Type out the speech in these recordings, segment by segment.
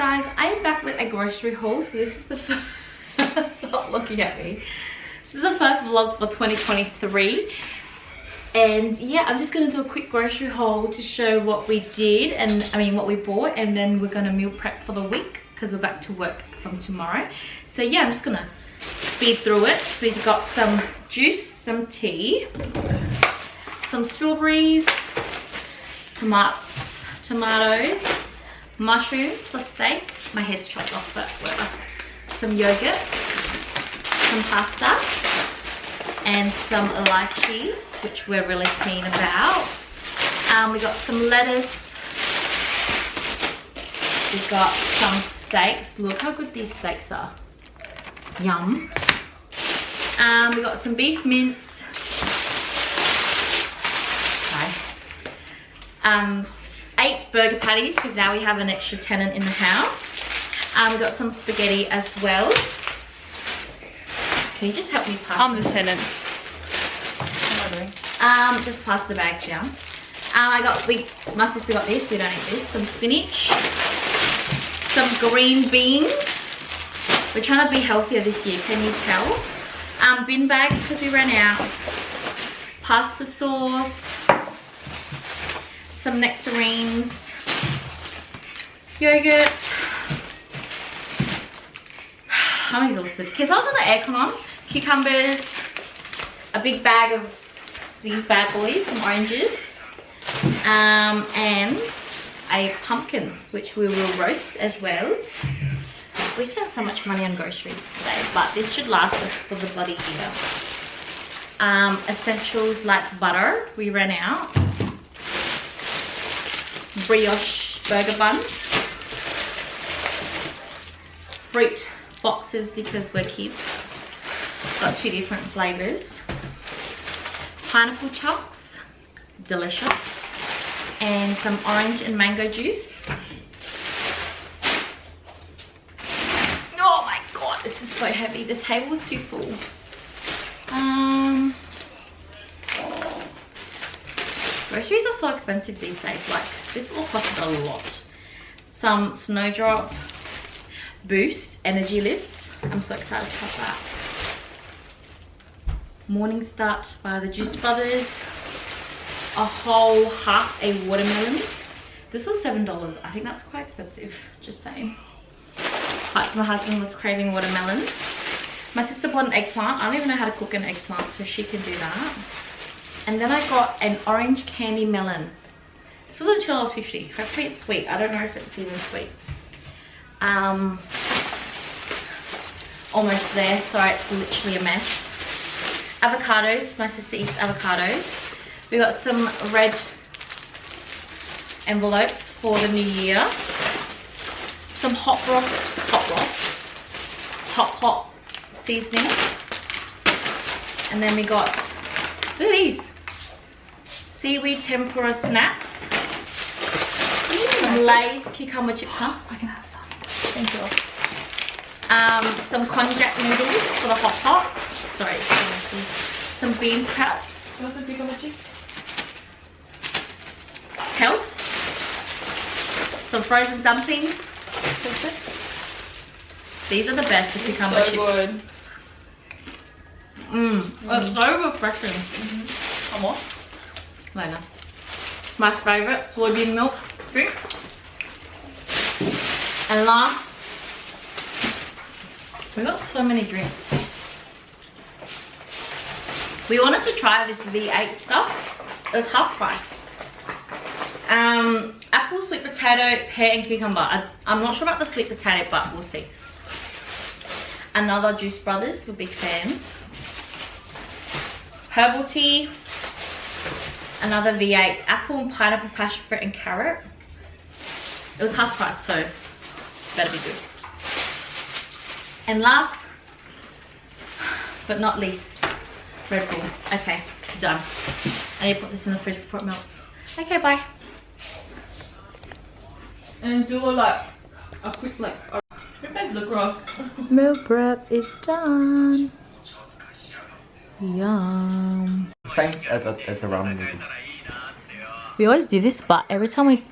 guys, I'm back with a grocery haul. So this is the first, stop looking at me. This is the first vlog for 2023. And yeah, I'm just gonna do a quick grocery haul to show what we did and what we bought, and then we're gonna meal prep for the week because we're back to work from tomorrow. So yeah, I'm just gonna speed through it. So we've got some juice, some tea, some strawberries, tomatoes, mushrooms for steak. My head's chopped off, but whatever. Some yogurt, some pasta, and some lychees, which we're really keen about. We got some lettuce. We got some steaks. Look how good these steaks are. Yum. We got some beef mince. Sorry. 8 burger patties, because now we have an extra tenant in the house. We got some spaghetti as well. Can you just help me pass? I'm the tenant. Just pass the bags down. My sister got this, we don't eat this. Some spinach, some green beans. We're trying to be healthier this year, can you tell? Bin bags because we ran out. Pasta sauce, some nectarines, yogurt. I'm exhausted. Okay, so I was on the aircon on. Cucumbers, a big bag of these bad boys, some oranges, and a pumpkin, which we will roast as well. We spent so much money on groceries today, but this should last us for the bloody year. Essentials like butter, we ran out. Brioche burger buns. Fruit boxes because we're kids. Got 2 different flavors. Pineapple chunks, delicious, and some orange and mango juice. Oh my god, this is so heavy. This table is too full. Groceries are so expensive these days. Like, this all costed a lot. Some Snowdrop Boost energy lifts. I'm so excited to have that. Morning Start by the Juice Brothers. A whole half a watermelon. This was $7. I think that's quite expensive, just saying. But my husband was craving watermelon. My sister bought an eggplant. I don't even know how to cook an eggplant, so she can do that. And then I got an orange candy melon. This was only $2.50. Hopefully it's sweet. I don't know if it's even sweet. Almost there. Sorry, it's literally a mess. Avocados. My sister eats avocados. We got some red envelopes for the new year. Some hot seasoning. And then we got, look at these, seaweed tempura snaps. Some Lay's cucumber chips, huh? I can have some. Thank you. Some konjac noodles for the hot pot. Sorry, it's so messy. Some bean sprouts. What's the cucumber chips? Help. Some frozen dumplings. What's this? These are the best, the cucumber chips. So good. It's so refreshing. One more? Later. My favourite soybean milk drink. And last, we got so many drinks. We wanted to try this V8 stuff. It was half price. Apple, sweet potato, pear and cucumber. I'm not sure about the sweet potato, but we'll see. Another Juice Brothers, we're big fans. Herbal tea. Another V8, apple, pineapple, passion fruit and carrot. It was half price, so better be good. And last but not least, Red Bull. Okay, done. I need to put this in the fridge before it melts. Okay, bye. And do a quick the grass. Meal prep is done. Yum. Same as the ramen noodles. We always do this, but every time we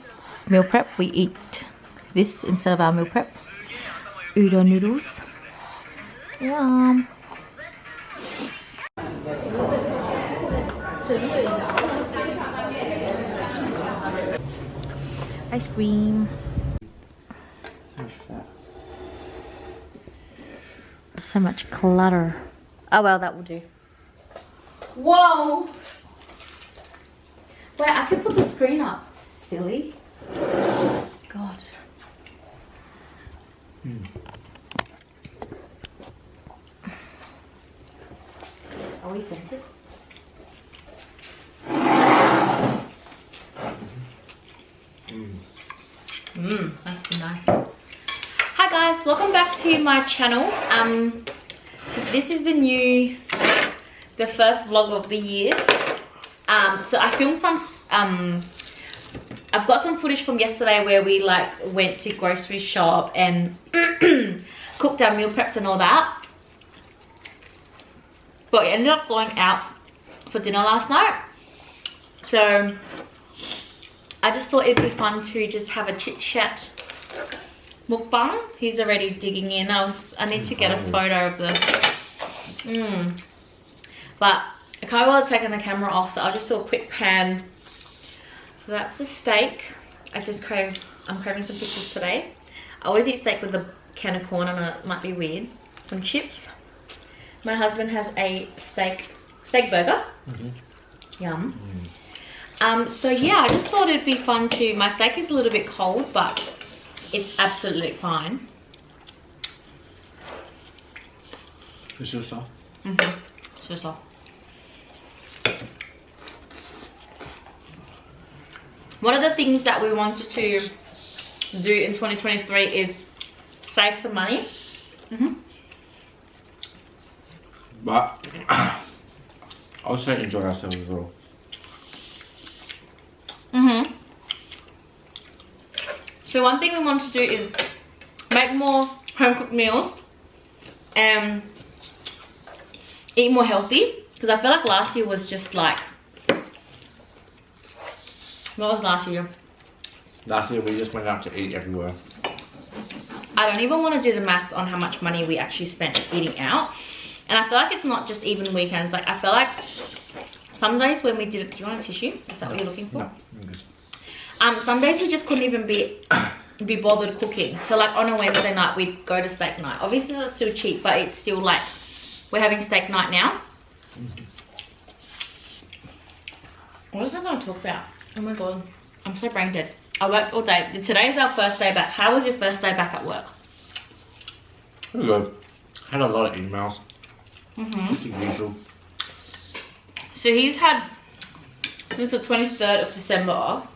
meal prep, we eat this instead of our meal prep. Udon noodles. Yum. Ice cream. So much clutter. Oh well, that will do. Whoa! Wait, I could put the screen up. Silly. God. Are we scented? That's nice. Hi guys, welcome back to my channel. This is the first vlog of the year. So I filmed some. I've got some footage from yesterday where we like went to grocery shop and cooked our meal preps and all that. But we ended up going out for dinner last night. So I just thought it'd be fun to just have a chit chat mukbang. He's already digging in. I need to get a photo of this. But I can't bother taking the camera off, so I'll just do a quick pan. So that's the steak. I'm craving some pictures today. I always eat steak with a can of corn. I know it might be weird. Some chips. My husband has a steak burger. Yum. So yeah, I just thought it'd be fun to. My steak is a little bit cold, but it's absolutely fine. It's your stuff. It's just all. One of the things that we wanted to do in 2023 is save some money. But I also enjoy ourselves as well. So one thing we want to do is make more home cooked meals and eat more healthy, because I feel like last year was just like, what was last year? Last year we just went out to eat everywhere. I don't even want to do the maths on how much money we actually spent eating out. And I feel like it's not just even weekends. Like I feel like some days when we did it, do you want a tissue? Is that what you're looking for? No, I'm good. Some days we just couldn't even be bothered cooking. So like on a Wednesday night we'd go to steak night. Obviously that's still cheap, but it's still like we're having steak night now. What was I going to talk about? Oh my god, I'm so brain dead. I worked all day. Today's our first day back. How was your first day back at work? Pretty good. Had a lot of emails. Just the usual. So he's had since the 23rd of December off,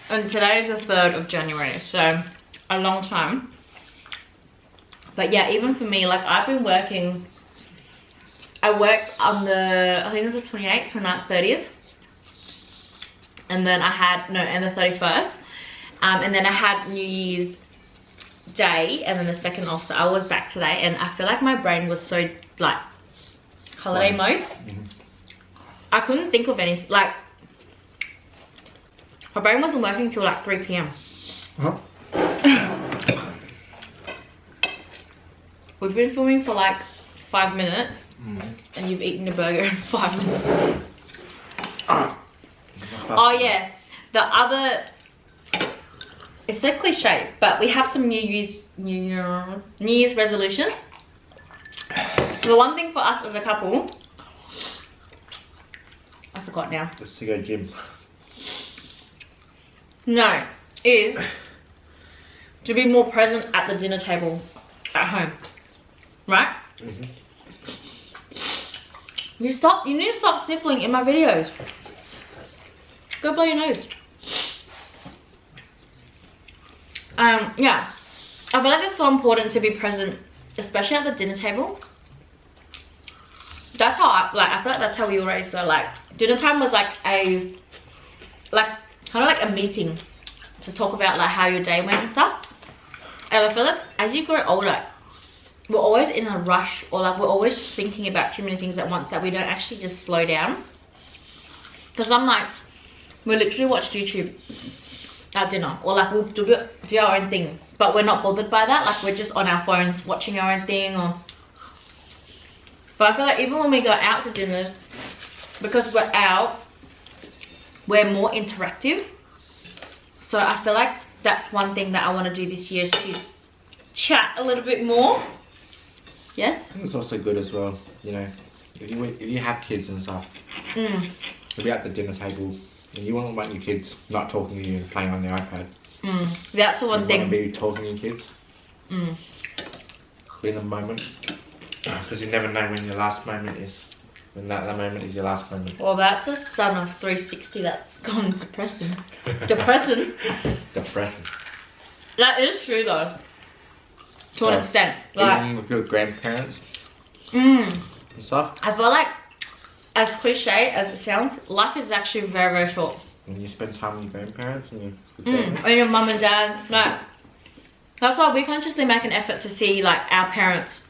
and today is the 3rd of January, so a long time. But yeah, even for me, like I've been working. I worked on the, I think it was the 28th, 29th, 30th. And then I had, and the 31st. And then I had New Year's Day and then the 2nd off. So I was back today and I feel like my brain was so like holiday mode. I couldn't think of anything. Like my brain wasn't working till like 3 p.m. We've been filming for like 5 minutes and you've eaten a burger in 5 minutes. Oh yeah, the other, it's so cliche, but we have some New Year's resolutions. The one thing for us as a couple, I forgot now. Just to go gym. No, is to be more present at the dinner table at home, right? You need to stop sniffling in my videos. Go blow your nose. Yeah, I feel like it's so important to be present, especially at the dinner table. That's how I feel like that's how we were raised though. Like dinner time was like kind of like a meeting to talk about like how your day went and stuff. And I feel like as you grow older, we're always in a rush, or like we're always just thinking about too many things at once that we don't actually just slow down. Because I'm like, we literally watched YouTube at dinner, or like we'll do our own thing, but we're not bothered by that. Like we're just on our phones watching our own thing. Or but I feel like even when we go out to dinners, because we're out, we're more interactive. So I feel like that's one thing that I want to do this year, is to chat a little bit more. Yes? I think it's also good as well, you know, if you have kids and stuff, you'll be at the dinner table and you won't want your kids not talking to you and playing on the iPad. That's the one thing. You want to be talking to your kids. Be in the moment. Because you never know when your last moment is. When that moment is your last moment. Well, that's just done a 360. That's gone depressing. Depressing. Depressing. That is true though. To an extent. Like, even with your grandparents and stuff. I feel like, as cliche as it sounds, life is actually very, very short. When you spend time with your grandparents and your And your mum and dad. Like, that's why we consciously make an effort to see like our parents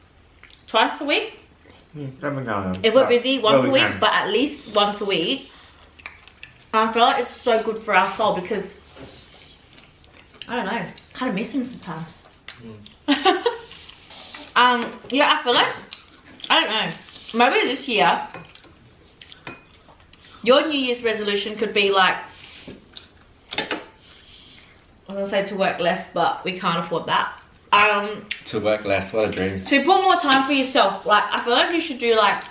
twice a week. If we're busy, once a week, but at least once a week. And I feel like it's so good for our soul because, I don't know, kind of miss him sometimes. Yeah, I feel like, I don't know, maybe this year, your New Year's resolution could be like, I was gonna say to work less, but we can't afford that. To work less, what a dream. To put more time for yourself. Like, I feel like you should do like,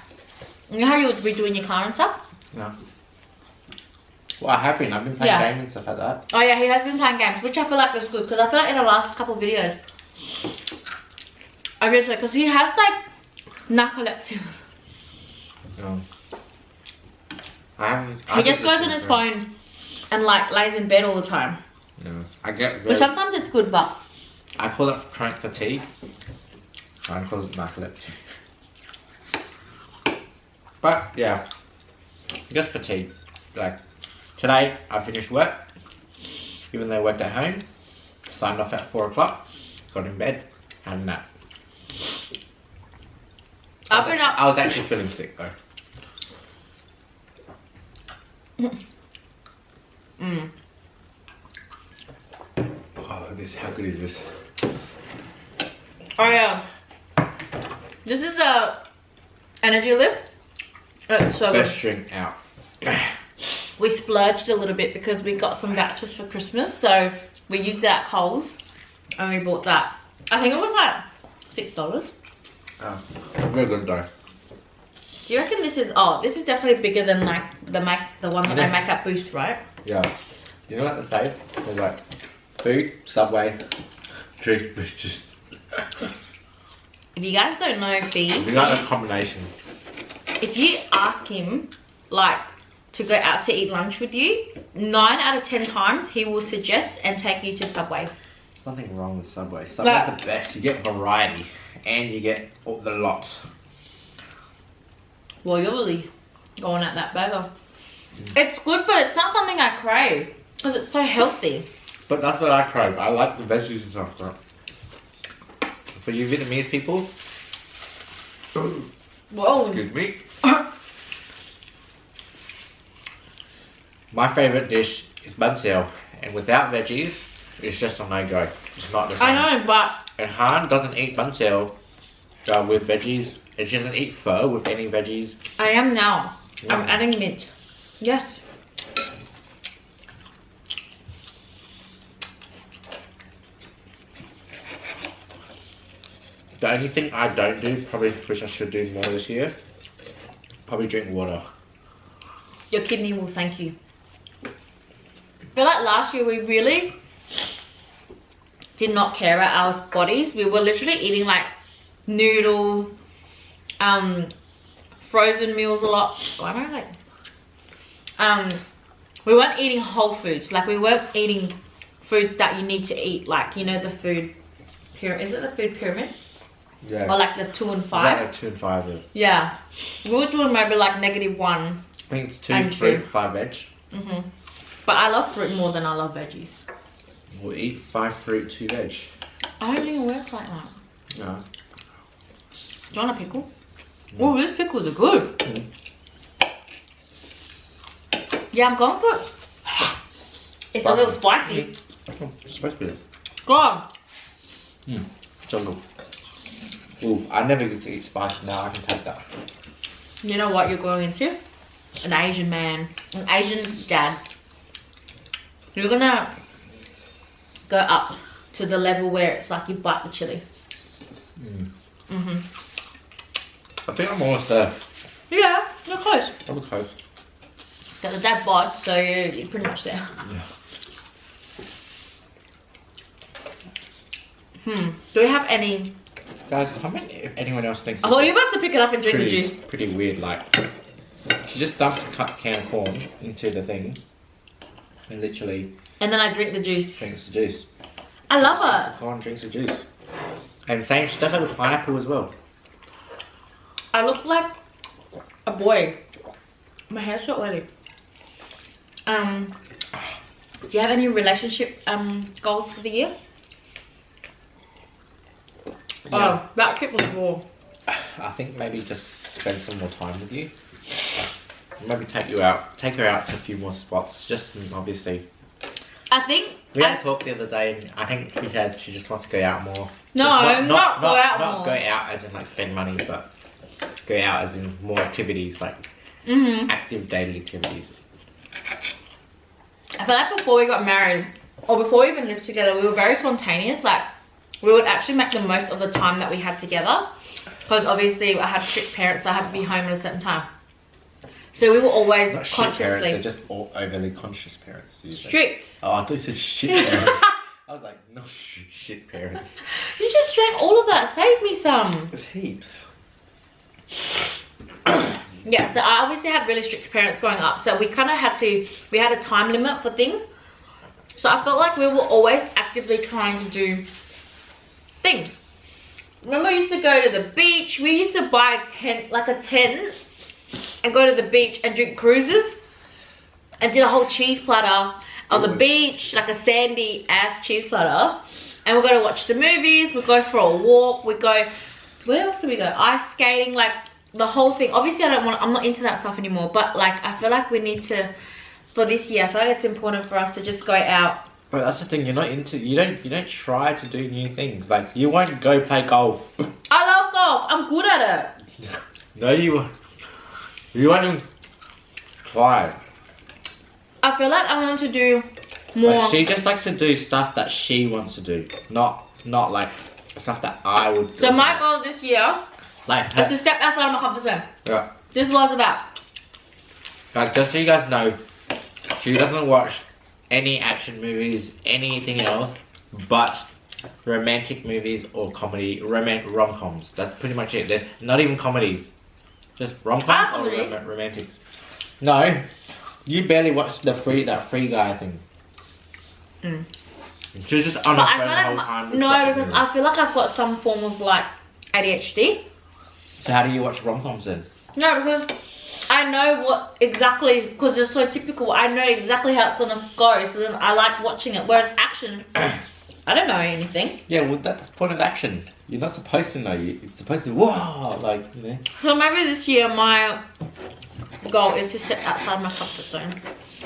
you know how you would be doing your car and stuff? No. Well, I have been. I've been playing games and stuff like that. Oh yeah, he has been playing games, which I feel like is good because I feel like in the last couple of videos, I realized because he has like narcolepsy. No. He just goes on his phone and like lays in bed all the time. Yeah. I get very, but sometimes it's good, but I call it chronic fatigue. I call it narcolepsy. But yeah, just fatigue. Like today, I finished work. Even though I worked at home, signed off at 4 o'clock, got in bed, had a nap. I was actually feeling sick though. Oh, how good is this? Oh yeah. This is a energy lift. It's so Best good. drink out. We splurged a little bit because we got some vouchers for Christmas, so we used it at Coles and we bought that. I think it was like $6. Oh, very good though. Do you reckon this is, oh, this is definitely bigger than like the one that they make at Boost, right? Yeah. You know what they say? They're like food, Subway, drink, just. If you guys don't know Fee, We got a combination. if you ask him like to go out to eat lunch with you, 9 out of 10 times he will suggest and take you to Subway. There's nothing wrong with Subway. Subway's the best. You get variety and you get all the lot. Well, you're really going at that burger. It's good, but it's not something I crave because it's so healthy. But that's what I crave. I like the veggies and stuff. So. For you Vietnamese people, Whoa. excuse me. My favourite dish is bun xeo, and without veggies, it's just a no-go. It's not the same. I know, but And Han doesn't eat bun xeo with veggies. And she doesn't eat pho with any veggies. I am now. Yeah. I'm adding mint. Yes. The only thing I don't do, probably which I should do more this year, probably drink water. Your kidney will thank you. I feel like last year we really did not care about our bodies. We were literally eating like noodles, frozen meals a lot. I don't like. We weren't eating whole foods. Like we weren't eating foods that you need to eat. Like, you know, the food pyramid. Is it the food pyramid? Yeah. Or like the 2 and 5. Is that like 2 and 5? Yeah. We were doing maybe like -1. I think it's 2 And fruit, 2. 5 veg. But I love fruit more than I love veggies. We'll eat 5 fruit, 2 veg. I don't think it works like that. No. Do you want a pickle? Oh, these pickles are good. Yeah, I'm going for It's a little spicy. It's supposed to be. Go on. It's a little. Ooh, I never used to eat spice. Now I can take that. You know what you're going into? An Asian man, an Asian dad. You're gonna go up to the level where it's like you bite the chili. I think I'm almost there. Yeah, you're close. I'm close. Got the dad bod, so you're pretty much there. Yeah. Do we have any? Guys, comment if anyone else thinks. Oh, you're about to pick it up and drink the juice. Pretty weird, like she just dumps a cut can of corn into the thing, and literally. And then I drink the juice. Drinks the juice. I love it. The corn drinks the juice. And same, she does that with pineapple as well. I look like a boy. My hair's so oily. Do you have any relationship goals for the year? Yeah. Oh, that kick was raw. I think maybe just spend some more time with you. Maybe take her out to a few more spots. Just obviously. I think We had a talk the other day, and I think she said she just wants to go out more. No, not go out more. Not go out as in like spend money, but go out as in more activities, like active daily activities. I feel like before we got married, or before we even lived together, we were very spontaneous. Like, we would actually make the most of the time that we had together. Because obviously I have strict parents, so I had to be home at a certain time. So we were always Not shit consciously... parents, they're just all overly conscious parents. Strict. Oh, I thought you said shit parents. I was like, no shit parents. You just drank all of that. Save me some. There's heaps. Yeah, so I obviously had really strict parents growing up. So we kind of had to... We had a time limit for things. So I felt like we were always actively trying to do things. Remember we used to go to the beach? We used to buy a tent and go to the beach and drink cruises. And did a whole cheese platter on the beach, like a sandy ass cheese platter. And we'll go to watch the movies, we'll go for a walk, we go, where else do we go? Ice skating, like the whole thing. Obviously I'm not into that stuff anymore, but like I feel like we need to, for this year, I feel like it's important for us to just go out. But that's the thing, you're not into, you don't try to do new things. Like, you won't go play golf. I love golf, I'm good at it. No, you won't even try. I feel like I want to do more. Like, she just likes to do stuff that she wants to do, not like stuff that I would. So my goal this year like is to step outside of my comfort zone. Yeah. This is what it's about. Like, just so you guys know, she doesn't watch any action movies, anything else, but romantic movies or comedy, rom-coms. That's pretty much it. There's not even comedies, just rom-coms or romantics. No, you barely watched that free guy thing. She's just on her phone the whole time. No, because I feel like I've got some form of like ADHD. So how do you watch rom-coms then? No, because I know what exactly, because they're so typical, I know exactly how it's gonna go, so then I like watching it. Whereas action, I don't know anything. Yeah, well, that's the point of action. You're not supposed to know. You're supposed to, whoa, like, you know. So maybe this year my goal is to step outside my comfort zone.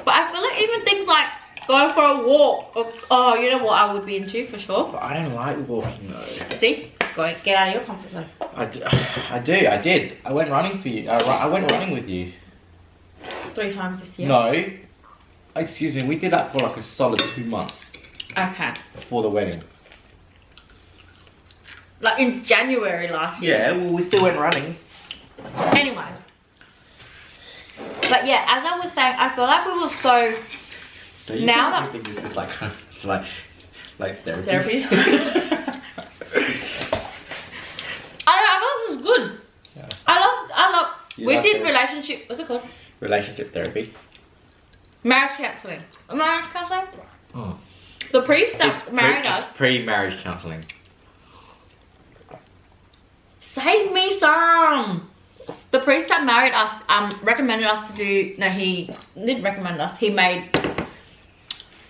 But I feel like even things like going for a walk, or, oh, you know what I would be into for sure? But I don't like walking though. See? Get out of your comfort zone. I did. I went running for you. I went running with you. 3 times this year? No. Excuse me, we did that for like a solid 2 months. Okay. Before the wedding. Like in January last year. Yeah, well, we still went running. Anyway. But yeah, as I was saying, I feel like we were so... I think this is like therapy. I thought this was good. Yeah. I love. We did therapy? relationship. What's it called? Relationship therapy. Marriage counselling. Marriage counselling. Oh. The priest that married us. It's pre-marriage counselling. Save me some. The priest that married us recommended us to do. No, he didn't recommend us. He made.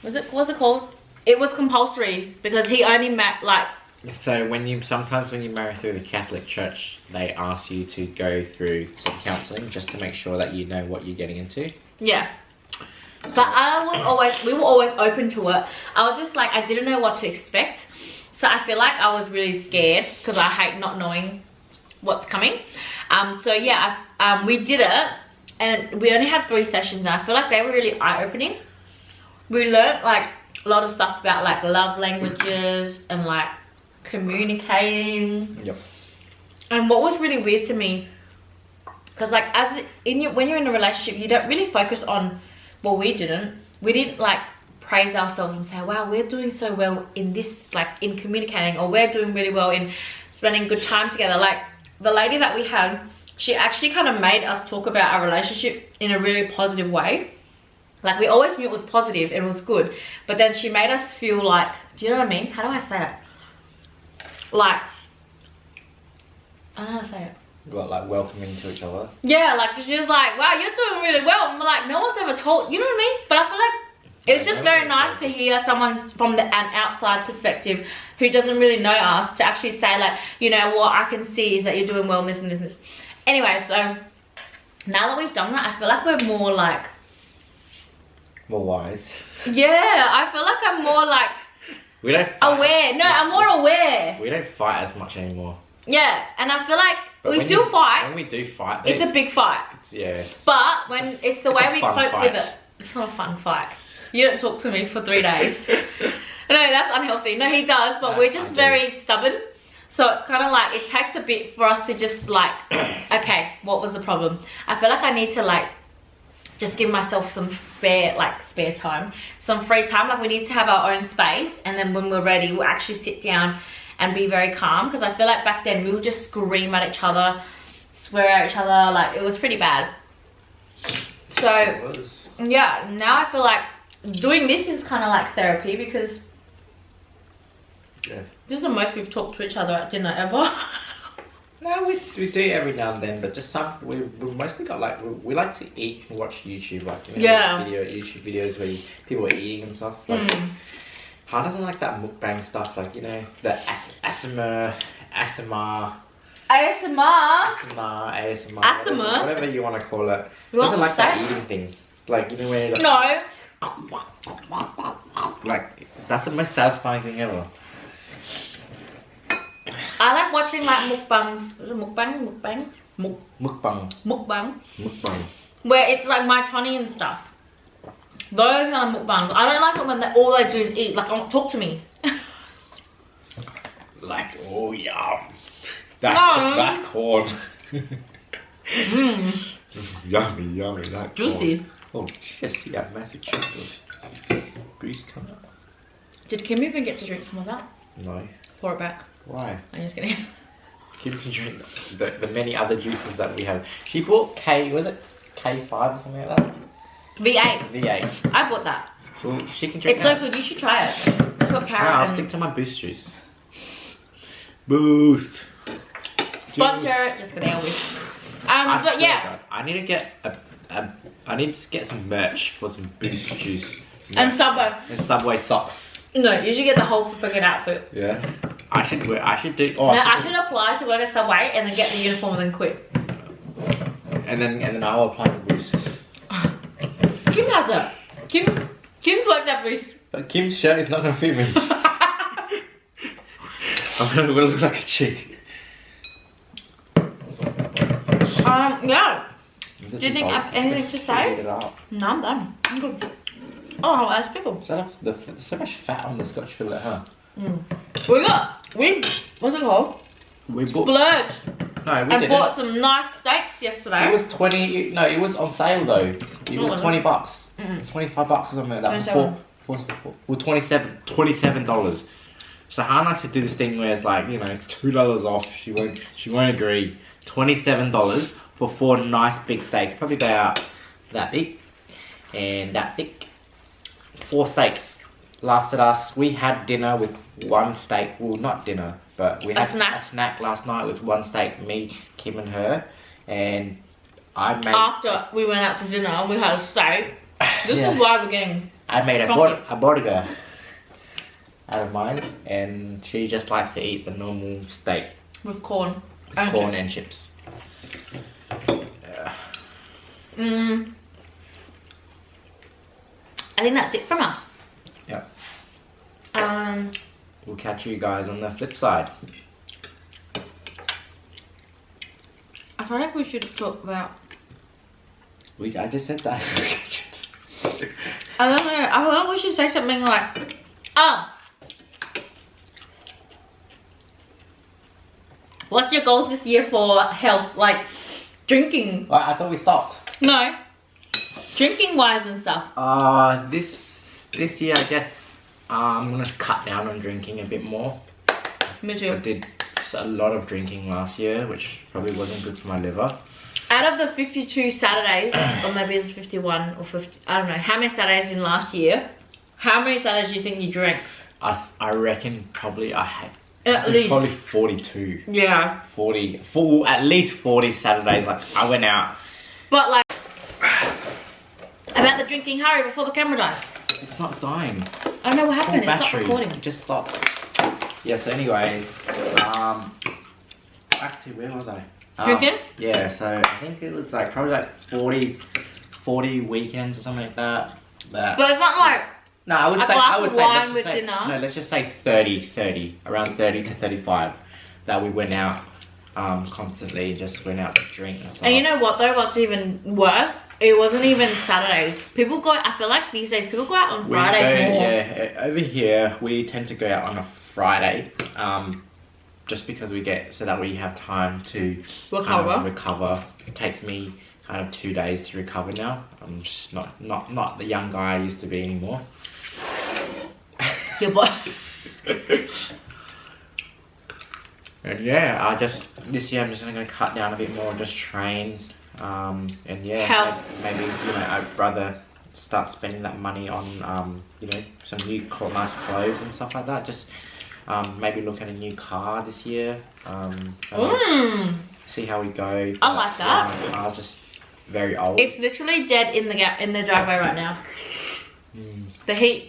What's it called? It was compulsory because he only met like. So sometimes when you marry through the Catholic Church, they ask you to go through some counselling just to make sure that you know what you're getting into. Yeah. But we were always open to it. I was just like, I didn't know what to expect. So I feel like I was really scared because I hate not knowing what's coming. So yeah, we did it, and we only had 3 sessions, and I feel like they were really eye-opening. We learned like a lot of stuff about like love languages and like communicating. Yep. And what was really weird to me, because like when you're in a relationship, you don't really focus on, well, we didn't like praise ourselves and say, wow, we're doing so well in this, like in communicating, or we're doing really well in spending good time together. Like the lady that we had, she actually kind of made us talk about our relationship in a really positive way. Like we always knew it was positive and it was good, but then she made us feel like, do you know what I mean? How do I say it? Like, I don't know how to say it. What, like welcoming to each other? Yeah, like she was like, wow, you're doing really well. I'm like, no one's ever told, you know what I mean? But I feel like it's just very nice to hear someone from an outside perspective who doesn't really know us to actually say like, you know, what I can see is that you're doing well in this and this and this. Anyway, so now that we've done that, I feel like we're more like, more wise. yeah, I feel like I'm more like We don't fight. aware. No, I'm more aware. We don't fight as much anymore. Yeah, and I feel like But we when still fight. When we do fight, It's a big fight. yeah. But when it's the It's way a we fun cope fight. with it. It's not a fun fight. You don't talk to me for 3 days. No, that's unhealthy. No, he does, but No, we're just I do. very stubborn. So it's kind of like, it takes a bit for us to just like, okay, what was the problem? I feel like I need to like, just give myself some spare time, some free time. Like we need to have our own space, and then when we're ready, we'll actually sit down and be very calm. Because I feel like back then we would just scream at each other, swear at each other, like it was pretty bad. So It was. yeah, now I feel like doing this is kind of like therapy, because Yeah. this is the most we've talked to each other at dinner ever. No, we do every now and then, but just we mostly got like, we like to eat and watch YouTube, like, you know, Yeah. YouTube videos where people are eating and stuff. Like, Han doesn't like that mukbang stuff, like, you know, the ASMR, whatever you want to call it. You want Doesn't to like that say? eating thing, like, you know, where like, No. like that's the most satisfying thing ever. I like watching like mukbangs. Is it mukbang? Mukbang. Where it's like my Tony and stuff. Those kind of mukbangs. I don't like it when all they do is eat. Like, talk to me. Like, oh yeah, No. that corn. Mmm. Yummy, that Juicy. corn. Oh, just yeah, massive chocolate. Grease coming up. Did Kim even get to drink some of that? No. Pour it back. Why? I'm just kidding. Kim can drink the many other juices that we have. She bought was it K5 or something like that? V8. V8. I bought that. Well, she can drink It's that. so good. You should try it. It's got No, carrot. I'll and stick to my Boost juice. Boost. sponsor. Just kidding. I wish. I But swear yeah. to God, I need to get I need to get some merch for some Boost juice. And merch. Subway. And Subway socks. No, you should get the whole freaking outfit. Yeah. I should do. Oh, No, I should apply to work at Subway and then get the uniform and then quit. And then I'll apply the Boost. Kim has it. Kim's worked at Boost. But Kim's shirt is not gonna fit me. I'm gonna look like a chick. Yeah. Do you think I have anything to say? No, I'm done. I'm good. Oh, that's pickle. There's so much fat on the Scotch fillet, huh? What's it called? We bought. Splurged. No, we And didn't. bought some nice steaks yesterday. It was 20. No, it was on sale though. It was $20. $25 or something like that. 27. $27. So Han likes to do this thing where it's like, you know, it's $2 off. She won't agree. $27 for 4 nice big steaks. Probably about that big and that thick. 4 steaks lasted us. We had dinner with 1 steak. Well, not dinner, but we had a snack last night with 1 steak. Me, Kim, and her. And I made. After we went out to dinner, we had a steak. This is why we're getting. I made a burger out of mine, and she just likes to eat the normal steak With corn. and chips. I think that's it from us. Yep. We'll catch you guys on the flip side. I feel like we should talk about... I just said that. I don't know. I feel like we should say something like... What's your goals this year for health? Like, drinking. I thought we stopped. No. Drinking wise and stuff. This year I guess I'm gonna cut down on drinking a bit more. Me too. I did a lot of drinking last year, which probably wasn't good for my liver. Out of the 52 Saturdays, or maybe it's 51 or 50, I don't know, how many Saturdays in last year, how many Saturdays do you think you drank? I reckon probably I had at least probably 42. Yeah. At least 40 Saturdays. Like I went out. But like about the drinking, hurry before the camera dies. It's not dying. I don't know what happened. It's Battery. not recording. It just stopped. Yeah. So anyways, back to where was I? Drinking? Yeah. So I think it was like probably like 40 weekends or something like that. But it's not like. No, I would a say, glass of wine with dinner. No, let's just say 30, around 30 to 35 that we went out constantly, just went out to drink and stuff. And you know what though, what's even worse? It wasn't even Saturdays. People go, I feel like these days people go out on Fridays more. Yeah, over here we tend to go out on a Friday, just because we get, so that we have time to recover. It takes me kind of 2 days to recover now. I'm just not the young guy I used to be anymore. Your boy. And yeah, this year I'm just gonna cut down a bit more, just train, and yeah, maybe you know I'd rather start spending that money on you know some new nice clothes and stuff like that. Just maybe look at a new car this year. See how we go. I like that. My car's just very old. It's literally dead in the driveway right now. The heat.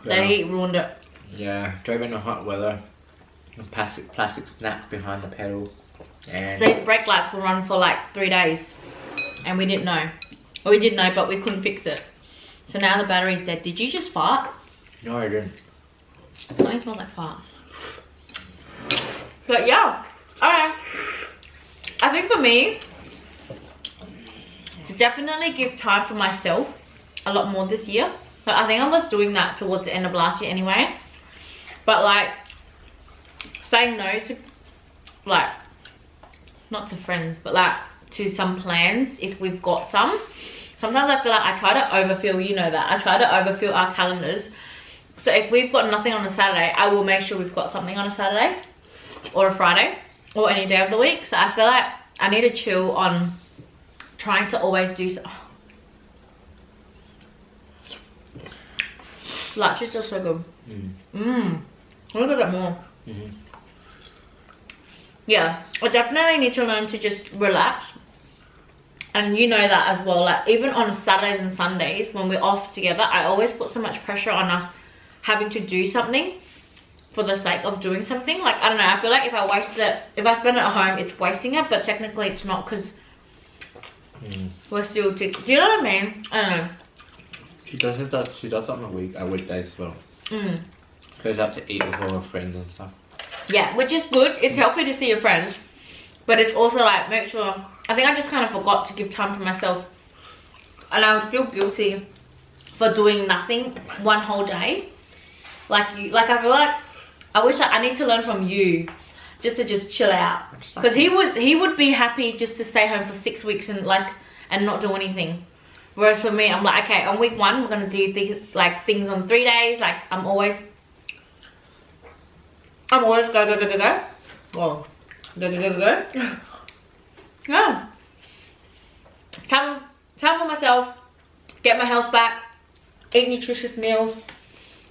The heat ruined it. Yeah, drove in the hot weather. Plastic snapped behind the pedal. And so these brake lights will run for like 3 days. And we didn't know. Well, we did know, but we couldn't fix it. So now the battery's dead. Did you just fart? No, I didn't. Something smells like fart. But yeah. Alright. I think for me, to definitely give time for myself a lot more this year. But I think I was doing that towards the end of last year anyway. But like, saying no to, like, not to friends, but like to some plans if we've got some. Sometimes I feel like I try to overfill, you know that. I try to overfill our calendars. So if we've got nothing on a Saturday, I will make sure we've got something on a Saturday or a Friday or any day of the week. So I feel like I need to chill on trying to always do so. Like, it's just so good. Look at that more. Yeah, I definitely need to learn to just relax. And you know that as well. Like, even on Saturdays and Sundays when we're off together, I always put so much pressure on us having to do something for the sake of doing something. Like, I don't know, I feel like if I waste it, if I spend it at home, it's wasting it, but technically it's not, because we're still do you know what I mean? I don't know. She does that on a weekdays as well. Goes out to eat with all her friends and stuff. Yeah, which is good. It's healthy to see your friends, but it's also like, make sure, I think I just kind of forgot to give time for myself, and I would feel guilty for doing nothing one whole day. Like you, like I feel like I need to learn from you just to just chill out, because he would be happy just to stay home for 6 weeks and not do anything. Whereas for me, I'm like, okay, on week 1 we're gonna do things on 3 days. Like I'm always go. Whoa, go. Yeah. Time for myself. Get my health back. Eat nutritious meals.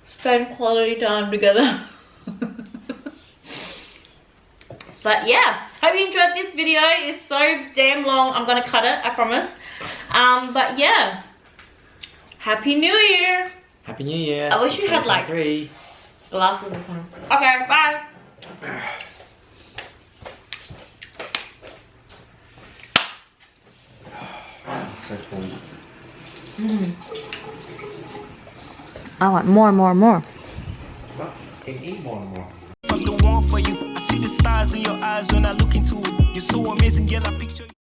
Spend quality time together. But yeah, hope you enjoyed this video. It's so damn long. I'm gonna cut it, I promise. But yeah, Happy New Year. Happy New Year. I wish we had like glasses or something. Okay, bye. So cool. I want more and more and more. Well, you can eat more and more. I'm the one for you. I see the stars in your eyes when I look into it. You're so amazing, girl. I picture you.